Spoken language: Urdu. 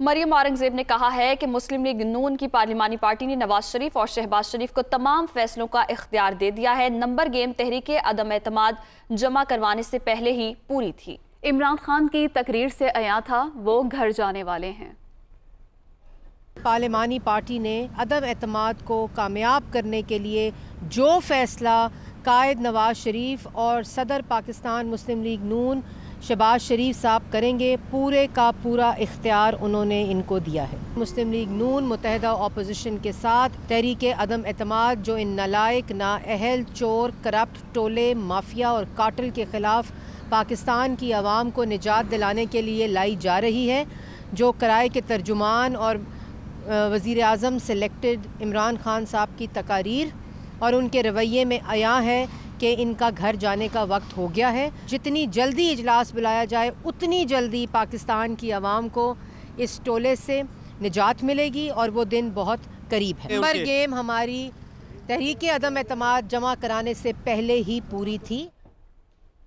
مریم اورنگزیب نے کہا ہے کہ مسلم لیگ نون کی پارلیمانی پارٹی نے نواز شریف اور شہباز شریف کو تمام فیصلوں کا اختیار دے دیا ہے۔ نمبر گیم تحریک عدم اعتماد جمع کروانے سے پہلے ہی پوری تھی۔ عمران خان کی تقریر سے عیاں تھا وہ گھر جانے والے ہیں۔ پارلیمانی پارٹی نے عدم اعتماد کو کامیاب کرنے کے لیے جو فیصلہ قائد نواز شریف اور صدر پاکستان مسلم لیگ نون شہباز شریف صاحب کریں گے، پورے کا پورا اختیار انہوں نے ان کو دیا ہے۔ مسلم لیگ نون متحدہ اپوزیشن کے ساتھ تحریک عدم اعتماد جو ان نالائق، نااہل، چور، کرپٹ ٹولے، مافیا اور کارٹل کے خلاف پاکستان کی عوام کو نجات دلانے کے لیے لائی جا رہی ہے، جو کرائے کے ترجمان اور وزیر اعظم سلیکٹڈ عمران خان صاحب کی تقاریر اور ان کے رویے میں عیاں ہے کہ ان کا گھر جانے کا وقت ہو گیا ہے۔ جتنی جلدی اجلاس بلایا جائے اتنی جلدی پاکستان کی عوام کو اس ٹولے سے نجات ملے گی اور وہ دن بہت قریب ہے۔ نمبر گیم ہماری تحریک عدم اعتماد جمع کرانے سے پہلے ہی پوری تھی۔